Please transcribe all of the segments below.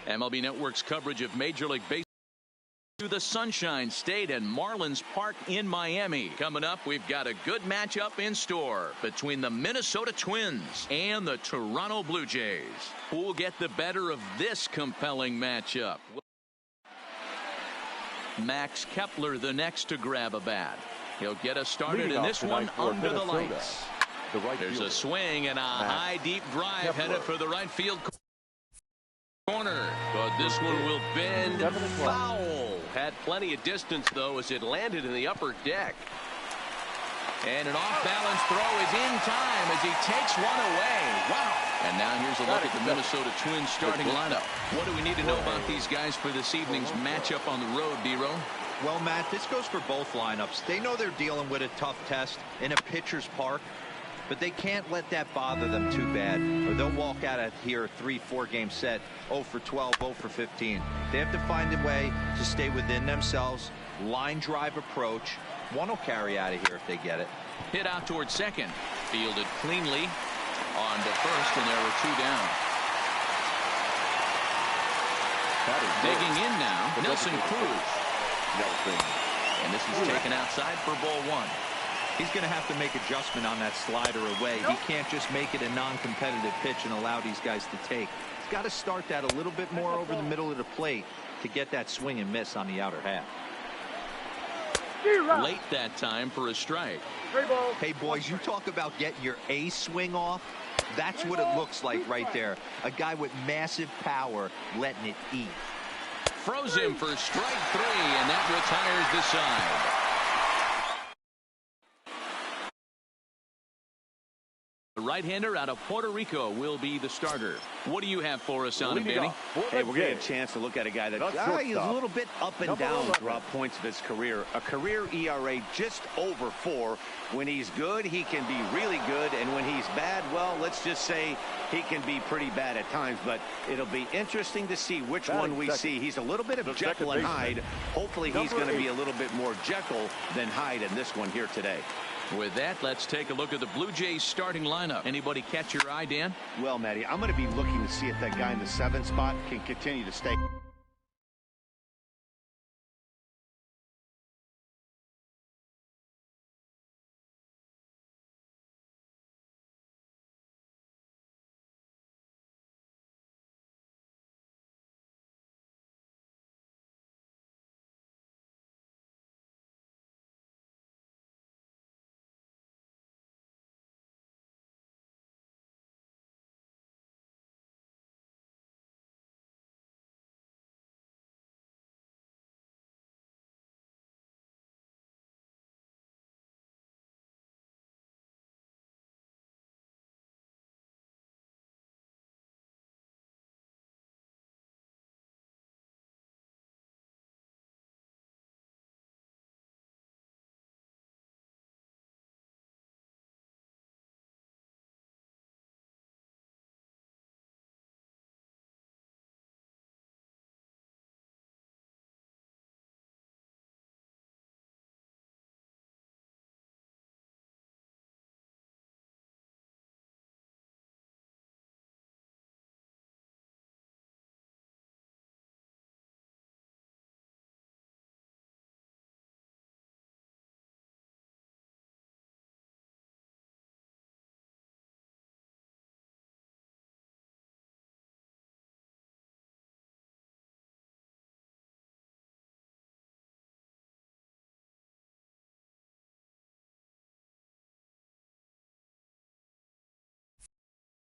MLB Network's coverage of Major League Baseball to the Sunshine State and Marlins Park in Miami. Coming up, we've got a good matchup in store between the Minnesota Twins and the Toronto Blue Jays. Who'll get the better of this compelling matchup? Max Kepler, the next to grab a bat. He'll get us started in this one under the lights. There's a swing and a high deep drive headed for the right field corner, but this one will bend foul. Had plenty of distance though as it landed in the upper deck. And an off-balance throw is in time as he takes one away. Wow. And now here's a look at the Minnesota Twins starting lineup. What do we need to know about these guys for this evening's matchup on the road, D-Row? Well, Matt, this goes for both lineups. They know they're dealing with a tough test in a pitcher's park, but they can't let that bother them too bad, or they'll walk out of here a 3-4 game set 0 for 12, 0 for 15. They have to find a way to stay within themselves. Line drive approach. One will carry out of here if they get it. Hit out towards second. Fielded cleanly on to first, and there were two down. Digging in now, Nelson Cruz. And this is taken outside for ball one. He's going to have to make adjustment on that slider away. He can't just make it a non-competitive pitch and allow these guys to take. He's got to start that a little bit more over the middle of the plate to get that swing and miss on the outer half. Late that time for a strike. Hey, boys, you talk about getting your A swing off. That's what it looks like right there. A guy with massive power letting it eat. Froze him for strike three, and that retires the side. The right-hander out of Puerto Rico will be the starter. What do you have for us on him, Danny? Hey, we're getting a chance to look at a guy that he's a little bit up and down throughout points of his career. A career ERA just over 4. When he's good, he can be really good, and when he's bad, well, let's just say he can be pretty bad at times. But it'll be interesting to see which one we see. He's a little bit of Jekyll and Hyde. Hopefully, he's going to be a little bit more Jekyll than Hyde in this one here today. With that, let's take a look at the Blue Jays starting lineup. Anybody catch your eye, Dan? Well, Matty, I'm going to be looking to see if that guy in the 7th spot can continue to stay.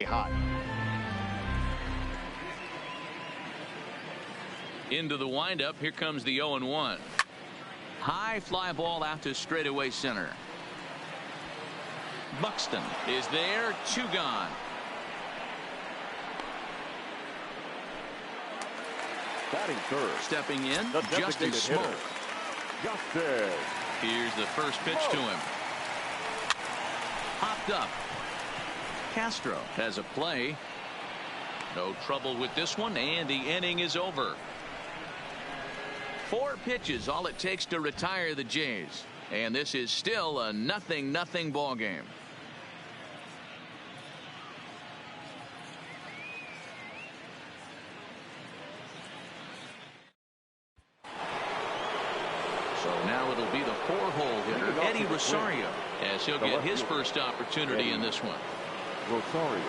Hot. Into the windup. Here comes the 0-1. High fly ball out to straightaway center. Buxton is there. 2 gone. Batting third. Stepping in, Justin Smoak. Here's the first pitch to him. Popped up. Castro has a play. No trouble with this one, and the inning is over. 4 pitches, all it takes to retire the Jays. And this is still a 0-0 ball game. Now it'll be the 4-hole hitter, Eddie Rosario, as he'll get his first opportunity in this one. Rosario.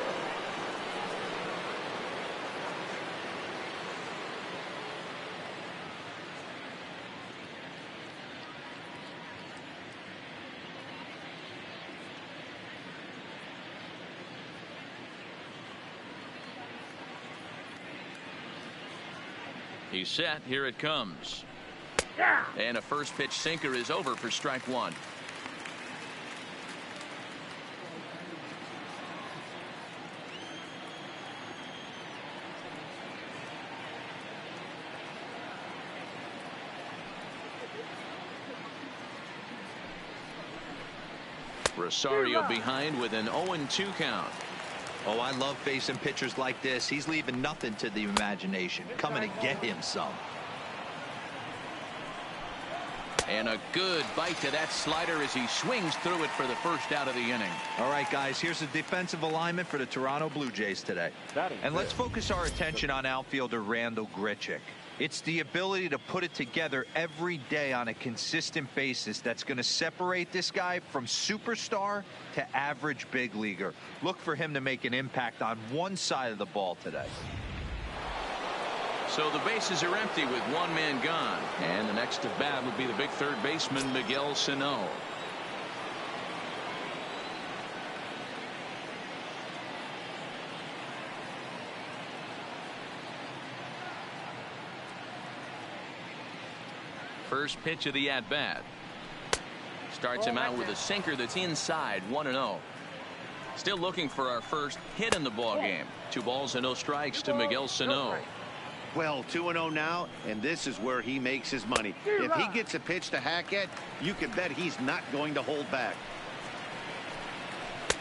He's set. Here it comes. And a first pitch sinker is over for strike one. Rosario behind with an 0-2 count. Oh, I love facing pitchers like this. He's leaving nothing to the imagination. Coming to get him some. And a good bite to that slider as he swings through it for the first out of the inning. All right, guys, here's the defensive alignment for the Toronto Blue Jays today. And let's focus our attention on outfielder Randal Grichuk. It's the ability to put it together every day on a consistent basis that's going to separate this guy from superstar to average big leaguer. Look for him to make an impact on one side of the ball today. So the bases are empty with one man gone. And the next to bat would be the big third baseman, Miguel Sano. First pitch of the at-bat. Starts him out with a sinker that's inside, 1-0. Still looking for our first hit in the ball game. 2 balls and no strikes to Miguel Sano. Well, 2-0 now, and this is where he makes his money. If he gets a pitch to hack at, you can bet he's not going to hold back.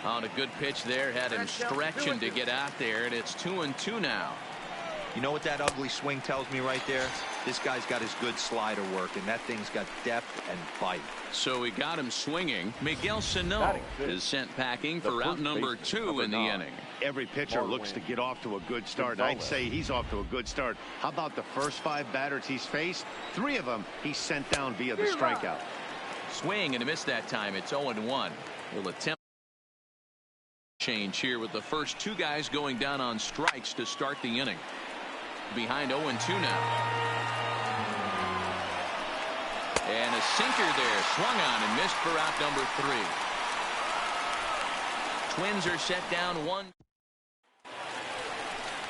On a good pitch there, had him stretching to get out there, and it's 2-2 now. You know what that ugly swing tells me right there? This guy's got his good slider work, and that thing's got depth and bite. So we got him swinging. Miguel Sano is sent packing for out number 2 in the inning. Every pitcher looks to get off to a good start. I'd say he's off to a good start. How about the first 5 batters he's faced? 3 of them he's sent down via the strikeout. Swing and a miss that time. It's 0-1. We'll attempt change here with the first 2 guys going down on strikes to start the inning. Behind 0-2 now. And a sinker there, swung on and missed for out number 3. Twins are set down 1.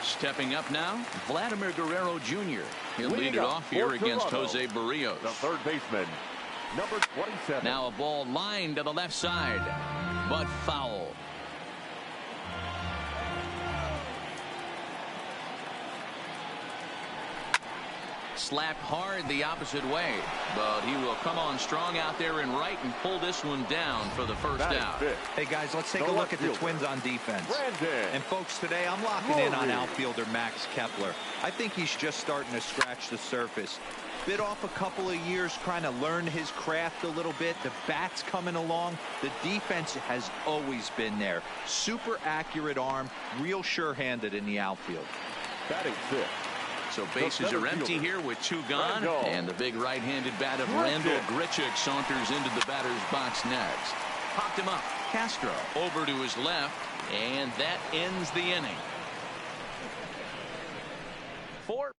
Stepping up now, Vladimir Guerrero Jr. He'll lead it off here against Jose Barrios. The third baseman, number 27. Now a ball lined to the left side, but foul. Slapped hard the opposite way, but he will come on strong out there in right and pull this one down for the first out. Hey guys, let's take a look at the Twins on defense. And folks, today I'm locking in on outfielder Max Kepler. I think he's just starting to scratch the surface. Bit off a couple of years trying to learn his craft a little bit. The bat's coming along. The defense has always been there. Super accurate arm, real sure-handed in the outfield. Batting 5th. So bases are empty here with 2 gone. And the big right-handed bat of Randal Grichuk saunters into the batter's box next. Popped him up. Castro over to his left. And that ends the inning. 4.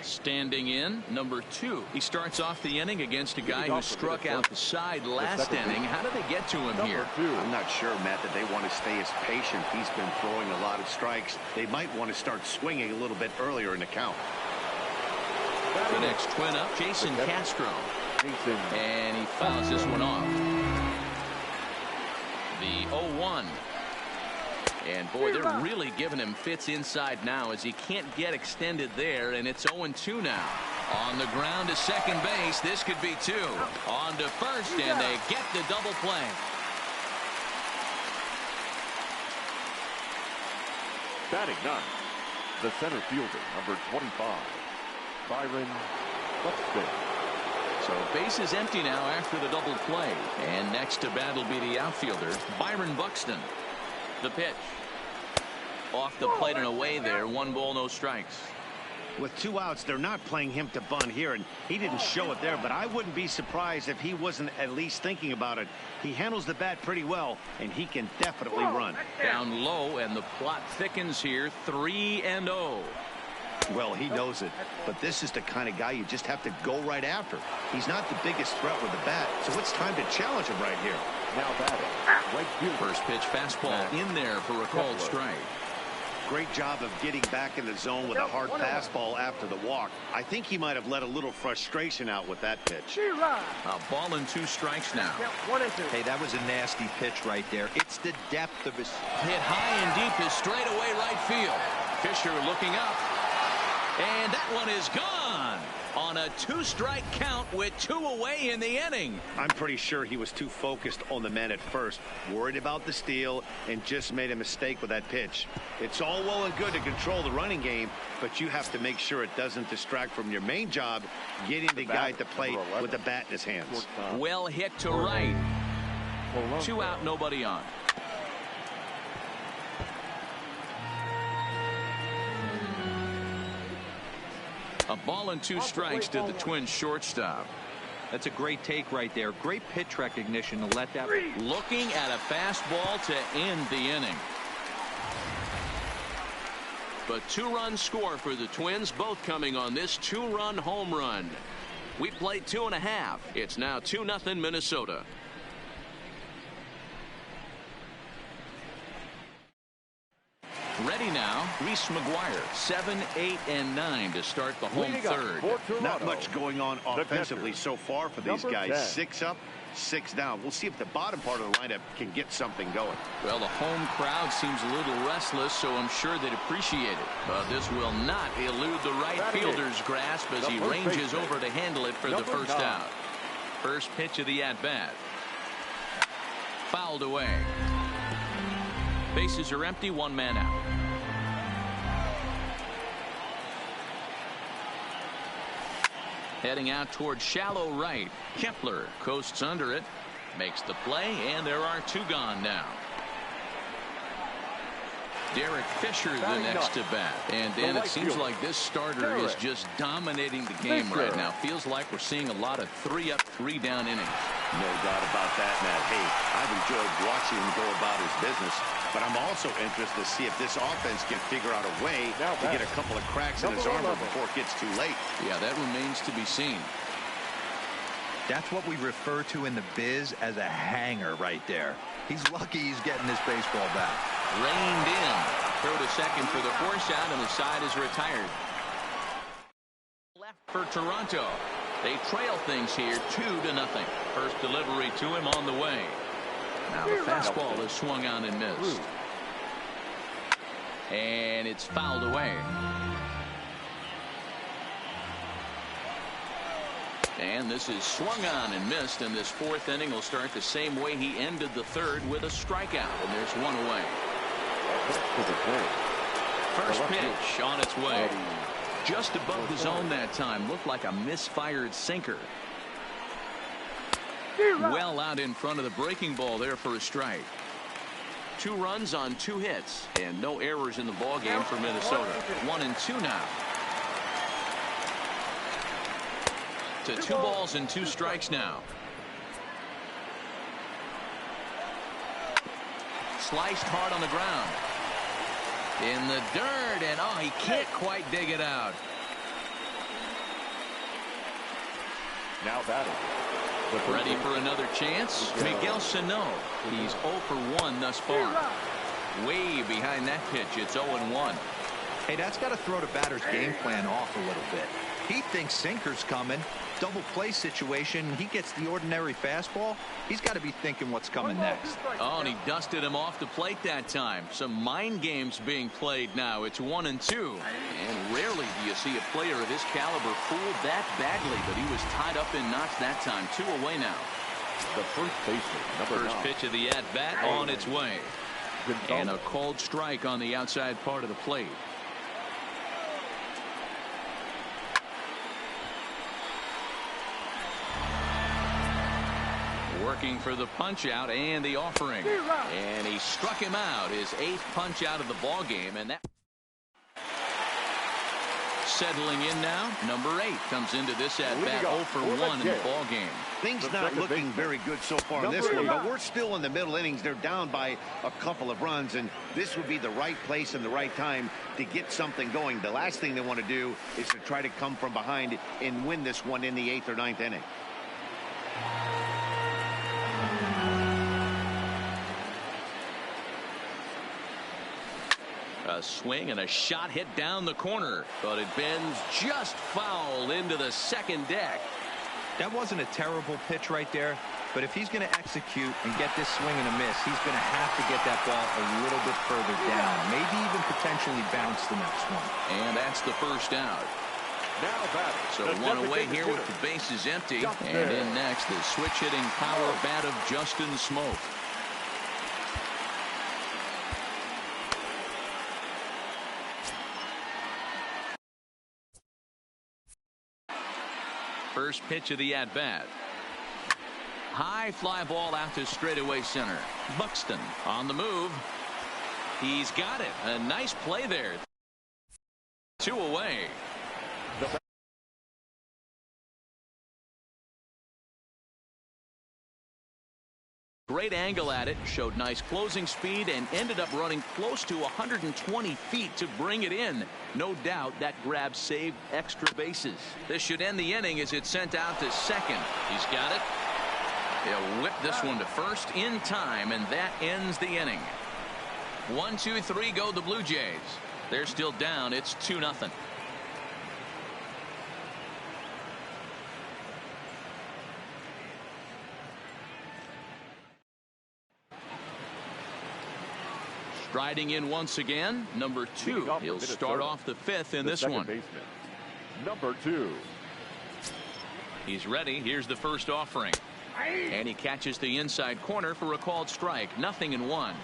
Standing in, number 2. He starts off the inning against a guy who struck out the side last inning. How did they get to him here? I'm not sure, Matt, that they want to stay as patient. He's been throwing a lot of strikes. They might want to start swinging a little bit earlier in the count. The next Twin up, Jason Castro. And he fouls this one off. The 0-1. And boy, they're really giving him fits inside now as he can't get extended there, and it's 0-2 now. On the ground to second base, this could be 2. On to first, and they get the double play. Batting 9, the center fielder, number 25, Byron Buxton. So base is empty now after the double play, and next to bat will be the outfielder, Byron Buxton. The pitch. Off the plate and away there. 1 ball, no strikes. With 2 outs, they're not playing him to bunt here, and he didn't show it there, but I wouldn't be surprised if he wasn't at least thinking about it. He handles the bat pretty well, and he can definitely run. Down low, and the plot thickens here, 3-0. Well, he knows it, but this is the kind of guy you just have to go right after. He's not the biggest threat with the bat, so it's time to challenge him right here. Now batting, right fielder. First pitch fastball in there for a called strike. Great job of getting back in the zone with a hard fastball after the walk. I think he might have let a little frustration out with that pitch. A ball and 2 strikes now. Hey, that was a nasty pitch right there. It's the depth of his Hit high and deep is straight away right field. Fisher looking up. And that one is gone on a 2-strike count with 2 away in the inning. I'm pretty sure he was too focused on the man at first, worried about the steal, and just made a mistake with that pitch. It's all well and good to control the running game, but you have to make sure it doesn't distract from your main job, getting the guy at the plate with the bat in his hands. Well hit to right. 2 out, nobody on. A ball and 2 strikes to the Twins shortstop. That's a great take right there. Great pitch recognition to let that. Looking at a fastball to end the inning. But 2-run score for the Twins, both coming on this 2-run home run. We played 2.5. It's now 2-0 Minnesota. Ready now, Reese McGuire, 7, 8, and 9 to start the home third. Not much going on offensively so far for these guys. 6 up, 6 down. We'll see if the bottom part of the lineup can get something going. Well, the home crowd seems a little restless, so I'm sure they'd appreciate it. But this will not elude the right fielder's grasp as he ranges over to handle it for the first out. First pitch of the at-bat. Fouled away. Bases are empty, 1 man out. Heading out towards shallow right. Kepler coasts under it, makes the play, and there are 2 gone now. Derek Fisher the next to bat. And Dan, it seems like this starter is just dominating the game right now. Feels like we're seeing a lot of 3-up, 3-down innings. No doubt about that, Matt. Hey, I've enjoyed watching him go about his business, but I'm also interested to see if this offense can figure out a way to get a couple of cracks in his armor before it gets too late. Yeah, that remains to be seen. That's what we refer to in the biz as a hanger right there. He's lucky he's getting this baseball back. Reined in. Throw to second for the force out, and the side is retired. Left for Toronto. They trail things here 2-0. First delivery to him on the way. Now the fastball is swung on and missed. And it's fouled away. And this is swung on and missed, and this 4th inning will start the same way he ended the 3rd with a strikeout, and there's 1 away. First pitch on its way. Just above the zone that time. Looked like a misfired sinker. Well out in front of the breaking ball there for a strike. 2 runs on 2 hits, and no errors in the ballgame for Minnesota. 1-2 now. To 2 balls and 2 strikes now. Sliced hard on the ground. In the dirt, and oh, he can't quite dig it out. Now batting. Ready for another chance? Miguel Sano. He's 0 for 1 thus far. Way behind that pitch. It's 0-1. Hey, that's got to throw the batter's game plan off a little bit. He thinks sinker's coming. Double play situation. He gets the ordinary fastball. He's got to be thinking what's coming next. Oh, and he dusted him off the plate that time. Some mind games being played now. It's 1-2. And rarely do you see a player of his caliber fooled that badly, but he was tied up in knots that time. 2 away now. The first baseman, First pitch of the at-bat on its way. And a called strike on the outside part of the plate. Working for the punch out and the offering, and he struck him out, his 8th punch out of the ball game, and that Settling in now, number 8 comes into this at-bat 0 for 1 in the ball game. Things not looking very good so far in this one, but we're still in the middle innings. They're down by a couple of runs, and this would be the right place and the right time to get something going. The last thing they want to do is to try to come from behind and win this one in the 8th or 9th inning. A swing and a shot hit down the corner, but it bends just foul into the second deck. That wasn't a terrible pitch right there, but if he's going to execute and get this swing and a miss, he's going to have to get that ball a little bit further down, maybe even potentially bounce the next one. And that's the first out. So one away here with the bases empty. And in next, the switch-hitting power bat of Justin Smoak. First pitch of the at-bat. High fly ball out to straightaway center. Buxton on the move. He's got it. A nice play there. 2 away. Great angle at it, showed nice closing speed, and ended up running close to 120 feet to bring it in. No doubt that grab saved extra bases. This should end the inning as it's sent out to second. He's got it. He'll whip this one to first in time, and that ends the inning. 1, 2, 3 go the Blue Jays. They're still down. It's 2-0. Striding in once again, number 2. He'll start off the 5th in this one. Baseman, number 2. He's ready. Here's the first offering. And he catches the inside corner for a called strike. 0-1.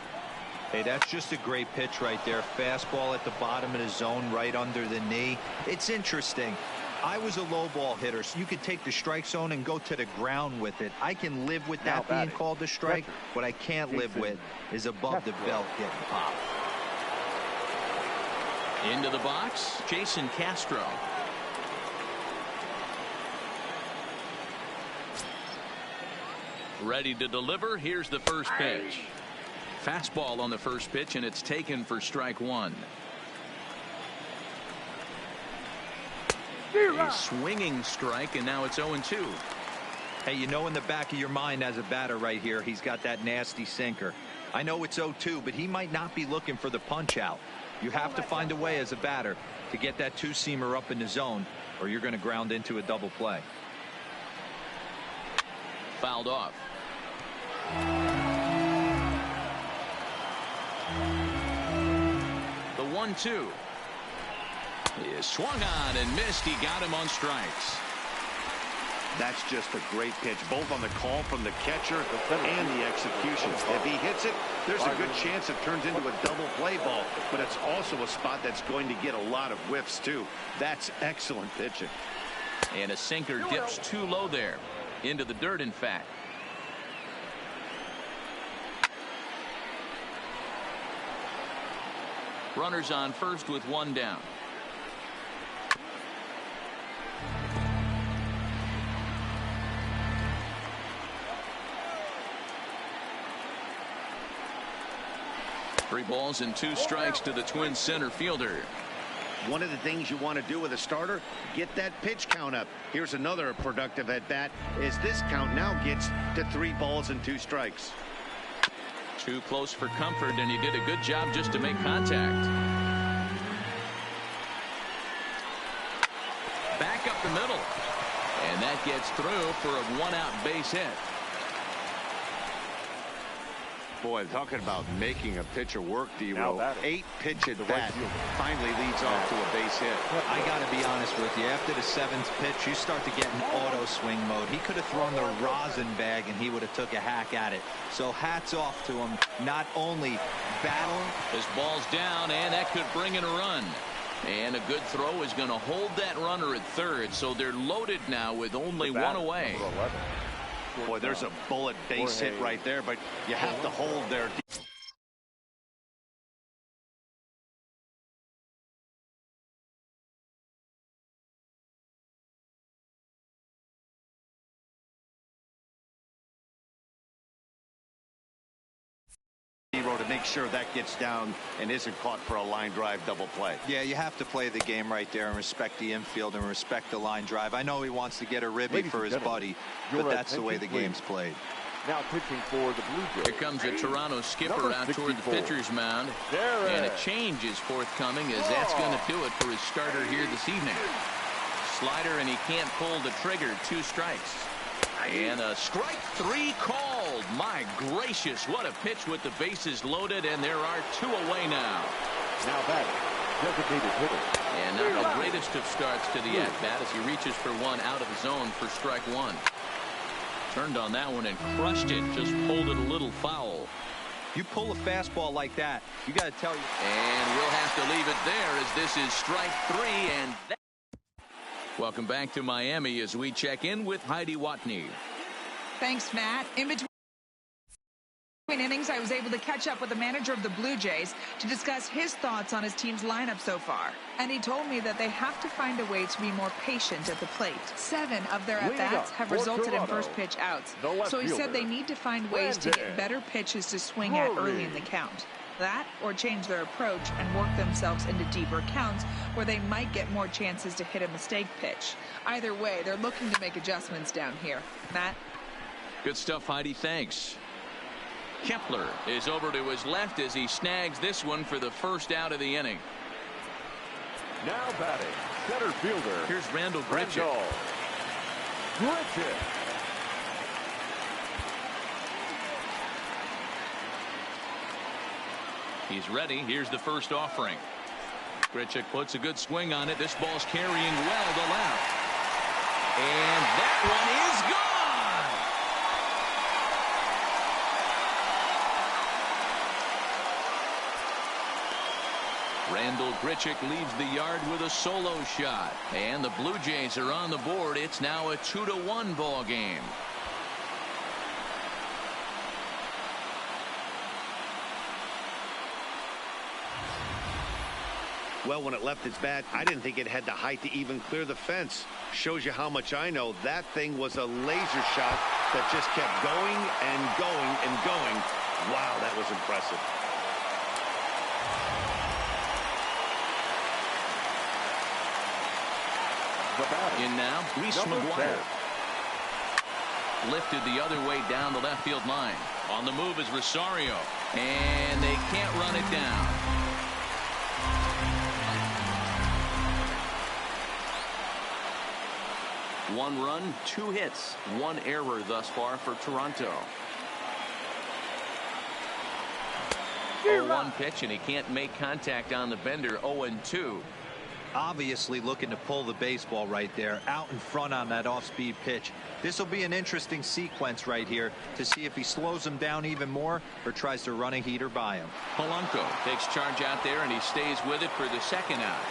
Hey, that's just a great pitch right there. Fastball at the bottom of the zone, right under the knee. It's interesting. I was a low ball hitter, so you could take the strike zone and go to the ground with it. I can live with that being called a strike. What I can't live with is above the belt getting popped. Into the box, Jason Castro. Ready to deliver. Here's the first pitch. Fastball on the first pitch, and it's taken for strike 1. A swinging strike, and now it's 0-2. Hey, you know in the back of your mind as a batter right here, he's got that nasty sinker. I know it's 0-2, but he might not be looking for the punch out. You have to find a way as a batter to get that 2-seamer up in the zone, or you're going to ground into a double play. Fouled off. The 1-2. He swung on and missed. He got him on strikes. That's just a great pitch, both on the call from the catcher and the execution. If he hits it, there's a good chance it turns into a double play ball, but it's also a spot that's going to get a lot of whiffs too. That's excellent pitching. And a sinker dips too low there. Into the dirt, in fact. Runners on first with 1 down. Three balls and 2 strikes to the Twins center fielder. One of the things you want to do with a starter, get that pitch count up. Here's another productive at bat as this count now gets to 3 balls and 2 strikes. Too close for comfort, and he did a good job just to make contact. Back up the middle, and that gets through for a 1-out base hit. Boy, talking about making a pitcher work, D-Row. 8 pitch at bat finally leads off to a base hit. I got to be honest with you. After the 7th pitch, you start to get in auto swing mode. He could have thrown the rosin bag, and he would have took a hack at it. So hats off to him. Not only battle. His ball's down, and that could bring in a run. And a good throw is going to hold that runner at third. So they're loaded now with only 1 away. Boy, there's a bullet base hit right there, but you have to hold there. throw to make sure that gets down and isn't caught for a line drive double play. Yeah, you have to play the game right there and respect the infield and respect the line drive. I know he wants to get a ribby for his buddy, but that's the way the game's played. Now pitching for the Blue Jays. Here comes a Toronto skipper out toward the pitcher's mound. And a change is forthcoming, as that's going to do it for his starter here this evening. Slider, and he can't pull the trigger. 2 strikes. And a strike 3 called. My gracious, what a pitch with the bases loaded, and there are 2 away now. Now batting, designated hitter. And not the greatest of starts to the at-bat as he reaches for one out of the zone for strike 1. Turned on that one and crushed it. Just pulled it a little foul. You pull a fastball like that, you got to tell you. And we'll have to leave it there as this is strike 3. And that. Welcome back to Miami as we check in with Heidi Watney. Thanks, Matt. In between innings, I was able to catch up with the manager of the Blue Jays to discuss his thoughts on his team's lineup so far. And he told me that they have to find a way to be more patient at the plate. 7 of their at-bats have resulted in first pitch outs. So he said they need to find ways to get better pitches to swing at early in the count. That or change their approach and work themselves into deeper counts where they might get more chances to hit a mistake pitch. Either way, they're looking to make adjustments down here. Matt? Good stuff, Heidi. Thanks. Kepler is over to his left as he snags this one for the first out of the inning. Now batting, center fielder. Here's Randall Grichuk. He's ready. Here's the first offering. Grichuk puts a good swing on it. This ball's carrying well to left. And that one is gone. Randall Grichuk leaves the yard with a solo shot. And the Blue Jays are on the board. It's now a 2-1 ball game. Well, when it left its bat, I didn't think it had the height to even clear the fence. Shows you how much I know. That thing was a laser shot that just kept going and going and going. Wow, that was impressive. In now, Reese McGuire. Lifted the other way down the left field line. On the move is Rosario. And they can't run it down. One run, 2 hits, 1 error thus far for Toronto. 0-1 pitch, and he can't make contact on the bender. 0-2. Obviously looking to pull the baseball right there out in front on that off-speed pitch. This will be an interesting sequence right here to see if he slows him down even more or tries to run a heater by him. Polanco takes charge out there, and he stays with it for the second out.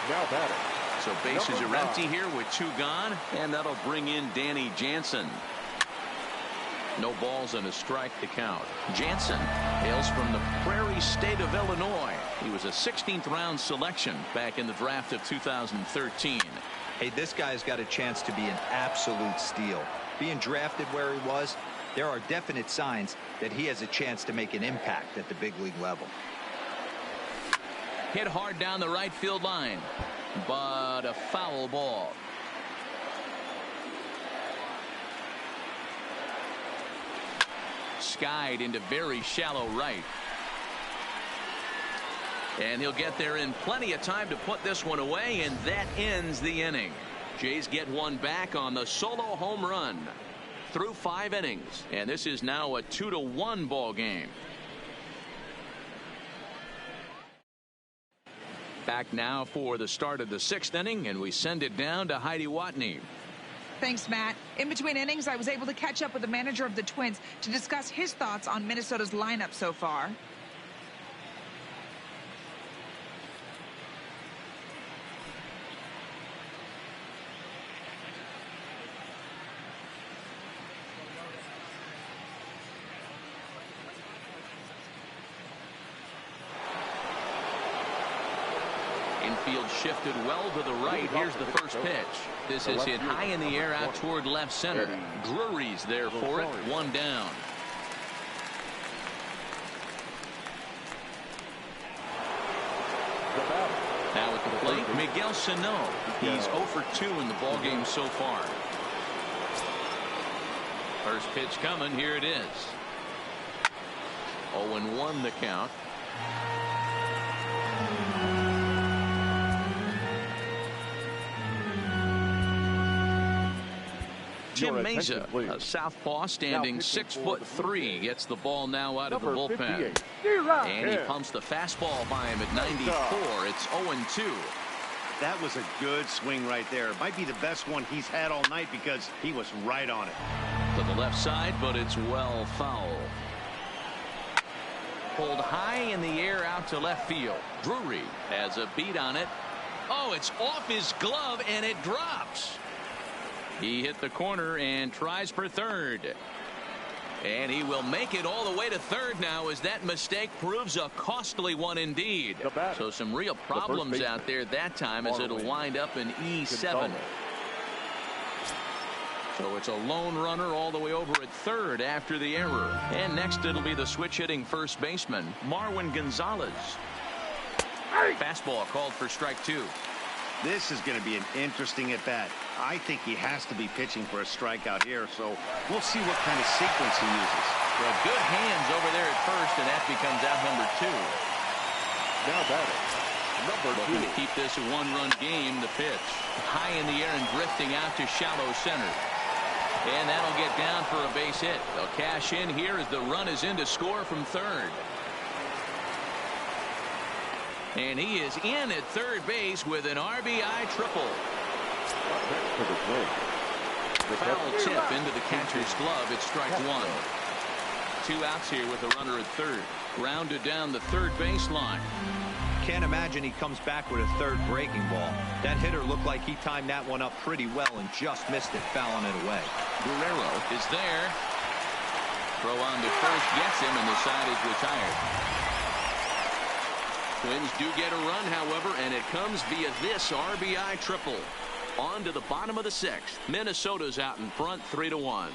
Now batting. So bases are empty here with 2 gone, and that'll bring in Danny Jansen. No balls and a strike to count. Jansen hails from the Prairie State of Illinois. He was a 16th round selection back in the draft of 2013. Hey, this guy's got a chance to be an absolute steal. Being drafted where he was, there are definite signs that he has a chance to make an impact at the big league level. Hit hard down the right field line, but a foul ball. Skied into very shallow right. And he'll get there in plenty of time to put this one away, and that ends the inning. Jays get one back on the solo home run through 5 innings, and this is now a 2-1 ball game. Back now for the start of the 6th inning, and we send it down to Heidi Watney. Thanks, Matt. In between innings, I was able to catch up with the manager of the Twins to discuss his thoughts on Minnesota's lineup so far. Infield shifted well to the right. Here's the first pitch. This is hit high in the air out toward left center. Drury's there for it. 1 down. Late Miguel Sano. He's 0 for 2 in the ballgame so far. First pitch coming. Here it is. 0-1 the count. Jim Mesa, a southpaw, standing 6'3", gets the ball now out of the bullpen. And he pumps the fastball by him at 94. It's 0-2. That was a good swing right there. It might be the best one he's had all night because he was right on it. To the left side, but it's well foul. Pulled high in the air out to left field. Drury has a beat on it. Oh, it's off his glove and it drops. He hit the corner and tries for third. And he will make it all the way to third now as that mistake proves a costly one indeed. So some real problems out there that time as it'll wind up in E7. So it's a lone runner all the way over at third after the error. And next it'll be the switch hitting first baseman, Marwin Gonzalez. Fastball called for strike 2. This is going to be an interesting at bat. I think he has to be pitching for a strikeout here, so we'll see what kind of sequence he uses. Well, good hands over there at first, and that becomes out number 2. Now batting, number 2. Looking to keep this a one-run game. The pitch high in the air and drifting out to shallow center. And that'll get down for a base hit. They'll cash in here as the run is in to score from third. And he is in at third base with an RBI triple. Foul tip into the catcher's glove. It's strike 1. 2 outs here with a runner at third. Grounded down the third baseline. Can't imagine he comes back with a third breaking ball. That hitter looked like he timed that one up pretty well and just missed it, fouling it away. Guerrero is there. Throw on to first gets him, and the side is retired. Twins do get a run, however, and it comes via this RBI triple. On to the bottom of the 6th. Minnesota's out in front 3-1.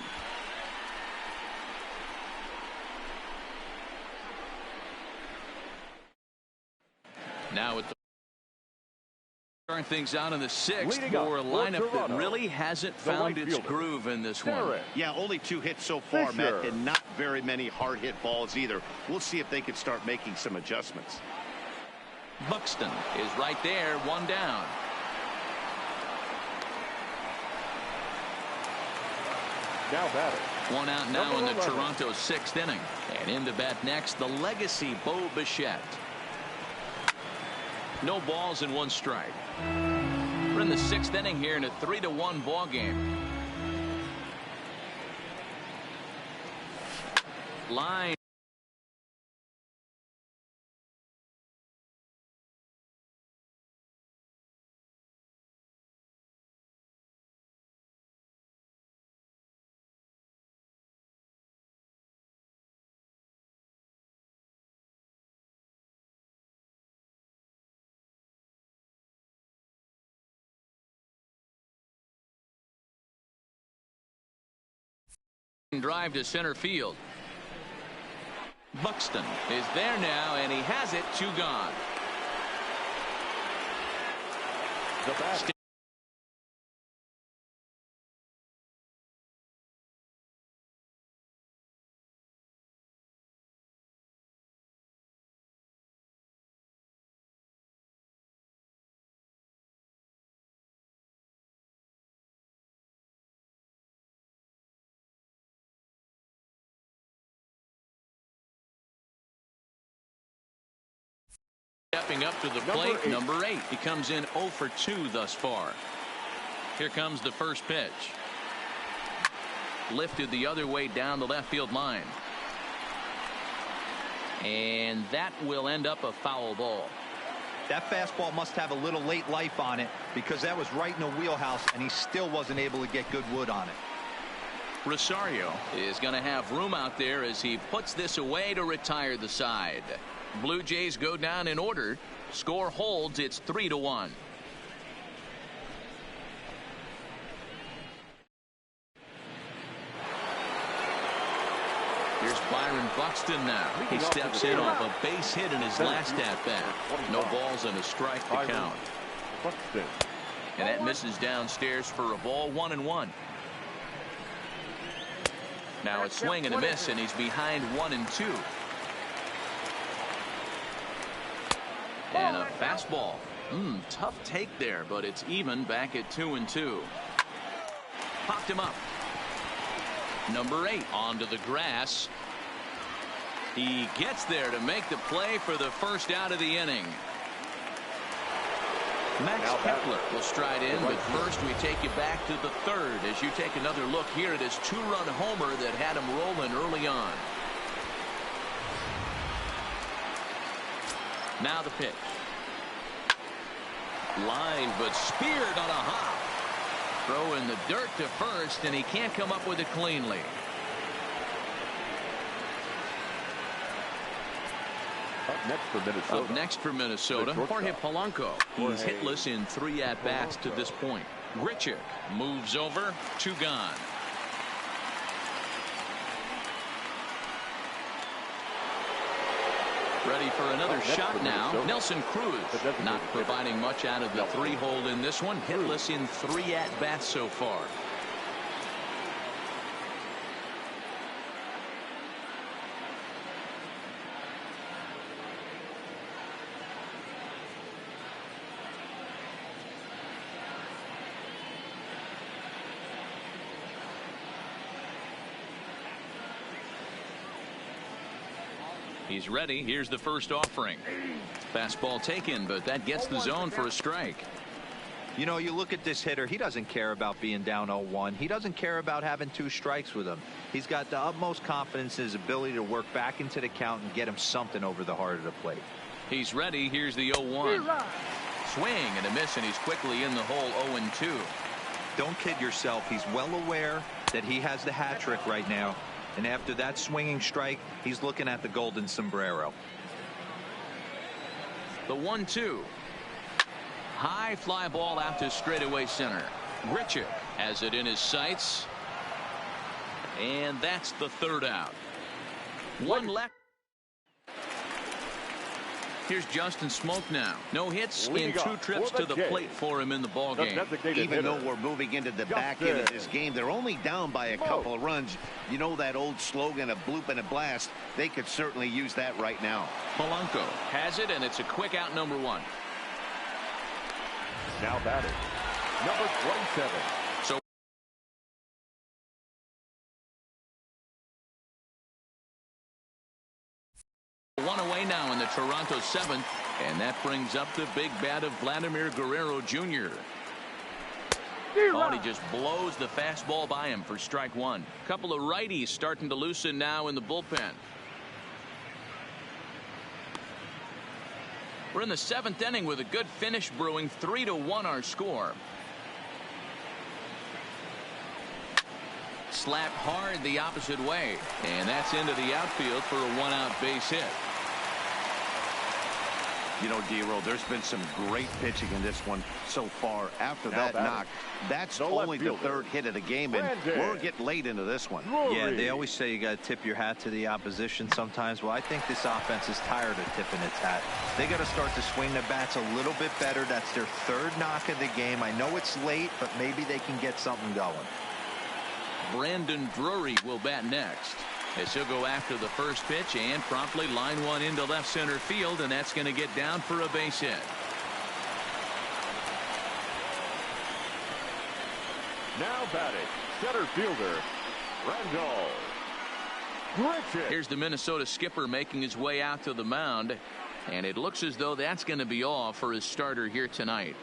Now with the starting things out in the 6th for a lineup that really hasn't found its groove in this one. Yeah, only 2 hits so far, Matt, and not very many hard hit balls either. We'll see if they can start making some adjustments. Buxton is right there, 1 down. Now batting. 1 out now in the Toronto 6th inning. And in to bat next, the legacy Bo Bichette. No balls and 1 strike. We're in the 6th inning here in a 3-1 ball game. Line. Drive to center field. Buxton is there now, and he has it. 2 gone. The bat. Stepping up to the plate, number 8. He comes in 0 for 2 thus far. Here comes the first pitch. Lifted the other way down the left field line. And that will end up a foul ball. That fastball must have a little late life on it because that was right in the wheelhouse and he still wasn't able to get good wood on it. Rosario is going to have room out there as he puts this away to retire the side. Blue Jays go down in order. Score holds. It's 3-1. Here's Byron Buxton now. He steps in off a base hit in his last at bat. No balls and a strike to count. Buxton. And that misses downstairs for a ball, 1-1. Now a swing and a miss, and he's behind 1-2. And a fastball. Tough take there, but it's even back at 2-2. Popped him up. Number 8 onto the grass. He gets there to make the play for the first out of the inning. Max Kepler will stride in, but first we take you back to the third as you take another look here at his 2-run homer that had him rolling early on. Now the pitch. Line, but speared on a hop. Throw in the dirt to first, and he can't come up with it cleanly. Up next for Minnesota, Jorge Polanco. He's hitless in 3 at-bats to this point. Grichuk moves over, 2 gone. Ready for another shot now. Nelson Cruz not providing much out of the 3-hole in this one. Hitless in 3 at-bats so far. He's ready. Here's the first offering. Fastball taken, but that gets the zone for a strike. You know, you look at this hitter, he doesn't care about being down 0-1. He doesn't care about having 2 strikes with him. He's got the utmost confidence in his ability to work back into the count and get him something over the heart of the plate. He's ready. Here's the 0-1. Swing and a miss, and he's quickly in the hole 0-2. Don't kid yourself. He's well aware that he has the hat trick right now. And after that swinging strike, he's looking at the golden sombrero. The 1-2. High fly ball out to straightaway center. Grichuk has it in his sights. And that's the 3rd out. 1 left. Here's Justin Smoak now. No hits in 2 trips to the plate for him in the ballgame. Even though we're moving into the back end of this game, they're only down by a couple of runs. You know that old slogan, a bloop and a blast. They could certainly use that right now. Polanco has it, and it's a quick out, number 1. Now batting, number 27. So one away now in the Toronto 7th, and that brings up the big bat of Vladimir Guerrero Jr. Oh, he just blows the fastball by him for strike 1. Couple of righties starting to loosen now in the bullpen. We're in the 7th inning with a good finish brewing. 3-1 our score. Slapped hard the opposite way, and that's into the outfield for a 1-out base hit. You know, D-Roll, there's been some great pitching in this one so far. After that knock, that's only the 3rd hit of the game, and we're getting late into this one. Yeah, they always say you got to tip your hat to the opposition sometimes. Well, I think this offense is tired of tipping its hat. They got to start to swing the bats a little bit better. That's their 3rd knock of the game. I know it's late, but maybe they can get something going. Brandon Drury will bat next, as he'll go after the first pitch and promptly line one into left center field, and that's going to get down for a base hit. Now batting, center fielder, Randall Grichuk. Here's the Minnesota skipper making his way out to the mound, and it looks as though that's going to be all for his starter here tonight.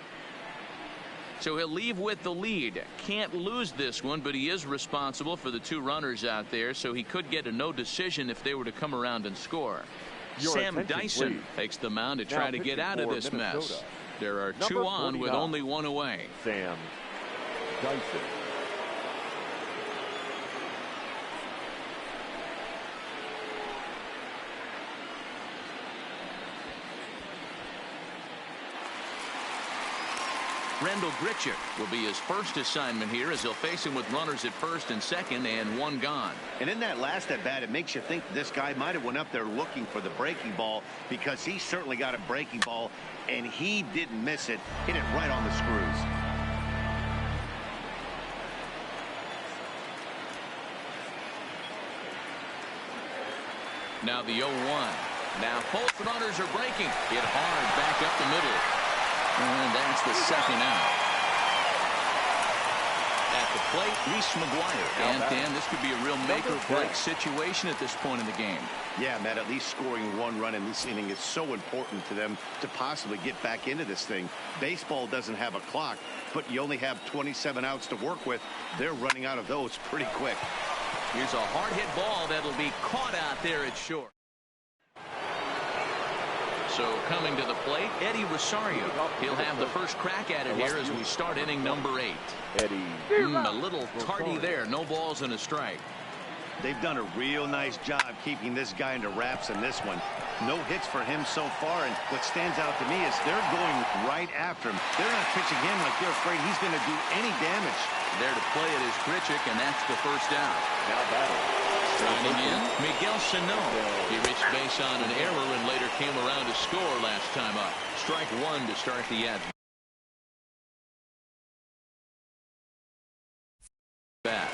So he'll leave with the lead. Can't lose this one, but he is responsible for the 2 runners out there, so he could get a no decision if they were to come around and score. Sam Dyson takes the mound to try to get out of this mess. There are 2 on with only 1 away. Sam Dyson. Randal Grichuk will be his first assignment here as he'll face him with runners at first and second and one gone. And in that last at bat, it makes you think this guy might have went up there looking for the breaking ball, because he certainly got a breaking ball and he didn't miss it. Hit it right on the screws. Now the 0-1. Now both runners are breaking. Hit hard back up the middle. And that's the second out. At the plate, Reese McGuire. And Dan, this could be a real make-or-break situation at this point in the game. Yeah, Matt, at least scoring one run in this inning is so important to them to possibly get back into this thing. Baseball doesn't have a clock, but you only have 27 outs to work with. They're running out of those pretty quick. Here's a hard-hit ball that'll be caught out there at short. So coming to the plate, Eddie Rosario. He'll have the first crack at it here as we start inning number 8. A little tardy there. No balls and a strike. They've done a real nice job keeping this guy into wraps in this one. No hits for him so far, and what stands out to me is they're going right after him. They're not pitching him like they're afraid he's going to do any damage. There to play it is Grichuk, and that's the first out. Now batting. Signing in, Miguel Sano. He reached base on an error and later came around to score last time up. Strike one to start the at bat.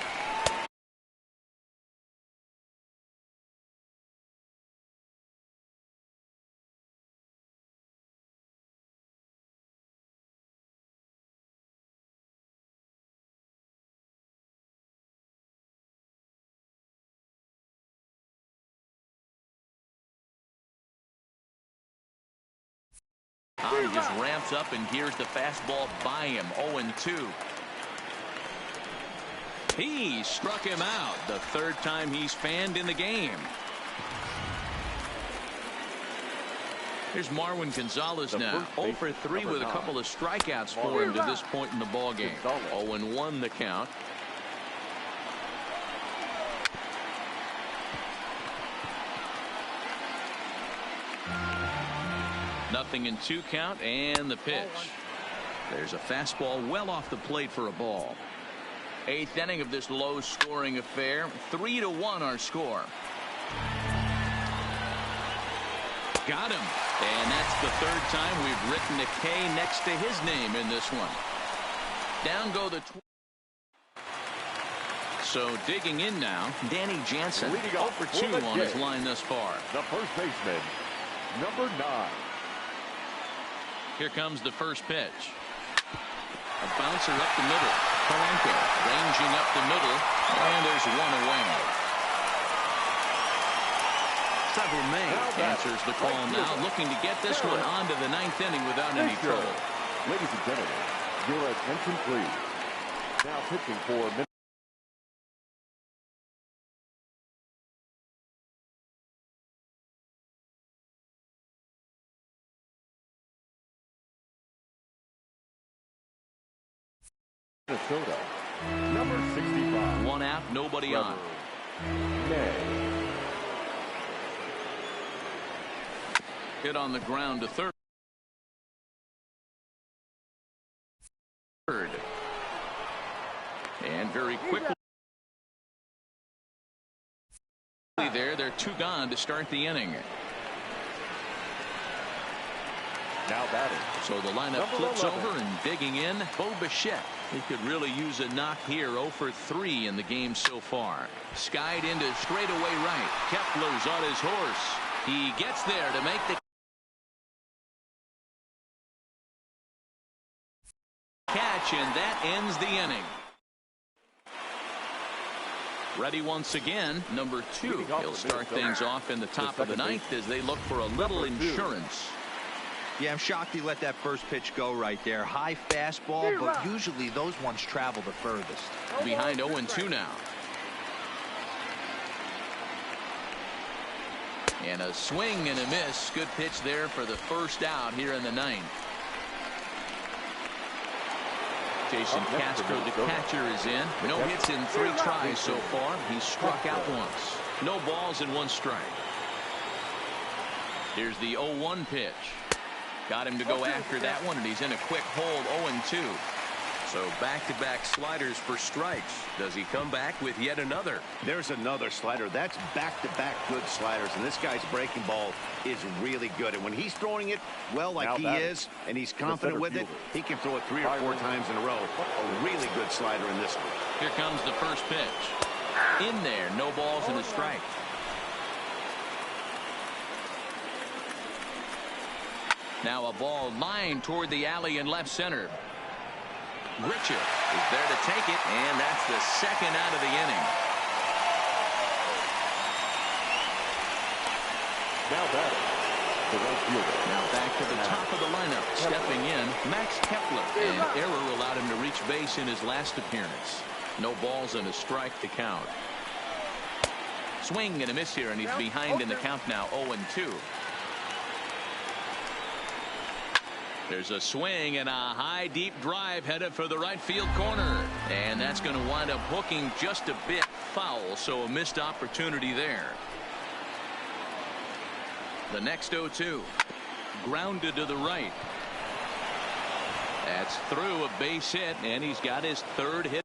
He just ramps up and gears the fastball by him. 0-2. He struck him out the third time he's fanned in the game. Here's Marwin Gonzalez now. 0 for 3 with a couple of strikeouts for him to this point in the ball game. 0-1 the count. Nothing in 2 count, and the pitch. There's a fastball well off the plate for a ball. 8th inning of this low-scoring affair. 3-1 our score. Got him. And that's the third time we've written a K next to his name in this one. Down go the... So digging in now, Danny Jansen. 0 for 2 on his line thus far. The first baseman, number 9. Here comes the first pitch. A bouncer up the middle. Polanco ranging up the middle. And there's one away. Trevor May answers the call now, looking to get this one onto the 9th inning without any trouble. Ladies and gentlemen, your attention please. Now pitching for Minnesota, number 65. 1 out, nobody on. Hit on the ground to third. And very quickly there, they're 2 gone to start the inning. Now batting. So the lineup flips over and digging in, Bo Bichette. He could really use a knock here. 0 for 3 in the game so far. Skied into straightaway right. Kepler's on his horse. He gets there to make the catch, and that ends the inning. Ready once again, number 2. He'll start things off in the top of the 9th as they look for a little insurance. Yeah, I'm shocked he let that first pitch go right there. High fastball, but usually those ones travel the furthest. Behind 0-2 now. And a swing and a miss. Good pitch there for the first out here in the 9th. Jason Castro, the catcher, is in. No hits in 3 tries so far. He's struck out once. No balls and 1 strike. Here's the 0-1 pitch. Got him to go after that one, and he's in a quick hold, 0-2. So back-to-back sliders for strikes. Does he come back with yet another? There's another slider. That's back-to-back good sliders, and this guy's breaking ball is really good. And when he's throwing it well like he is, and he's confident with it, he can throw it 3 or 4 times in a row. A really good slider in this one. Here comes the first pitch. In there, no balls and a strike. Now a ball lined toward the alley in left center. Richard is there to take it, and that's the second out of the inning. Now batting, the right fielder. Now back to the top of the lineup. Stepping in, Max Kepler. An error allowed him to reach base in his last appearance. No balls and a strike to count. Swing and a miss here, and he's behind in the count now, 0-2. There's a swing and a high deep drive headed for the right field corner, and that's going to wind up hooking just a bit foul, so a missed opportunity there. The next 0-2, grounded to the right. That's through a base hit, and he's got his third hit.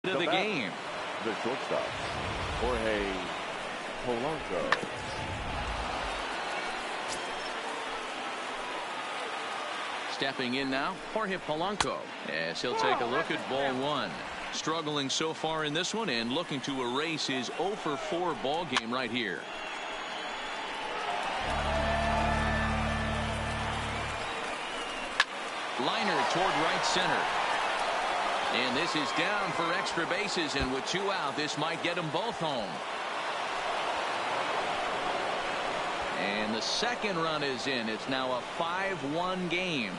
To the game. The shortstop, Jorge Polanco. Stepping in now, Jorge Polanco, as he'll take a look at ball one. Struggling so far in this one and looking to erase his 0-for-4 ball game right here. Liner toward right center. And this is down for extra bases, and with 2 out, this might get them both home. And the second run is in. It's now a 5-1 game.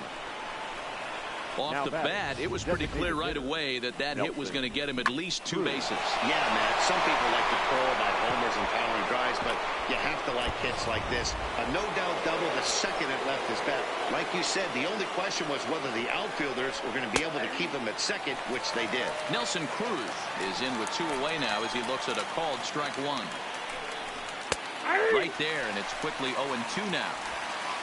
Off the bat, it was pretty clear right away that hit was going to get him at least 2 bases. Yeah, Matt. Some people like to crow about homers and powering drives, but you have to like hits like this. A no-doubt double the second it left his bat. Like you said, the only question was whether the outfielders were going to be able to keep him at second, which they did. Nelson Cruz is in with 2 away now as he looks at a called strike 1. Right there, and it's quickly 0-2 now.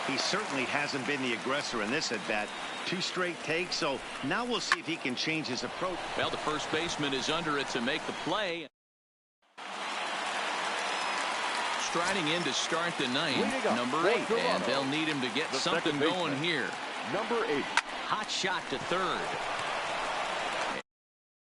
He certainly hasn't been the aggressor in this at-bat. 2 straight takes, so now we'll see if he can change his approach. Well, the first baseman is under it to make the play. Striding in to start the ninth, number 8, and they'll need him to get something going here. Number 8. Hot shot to third.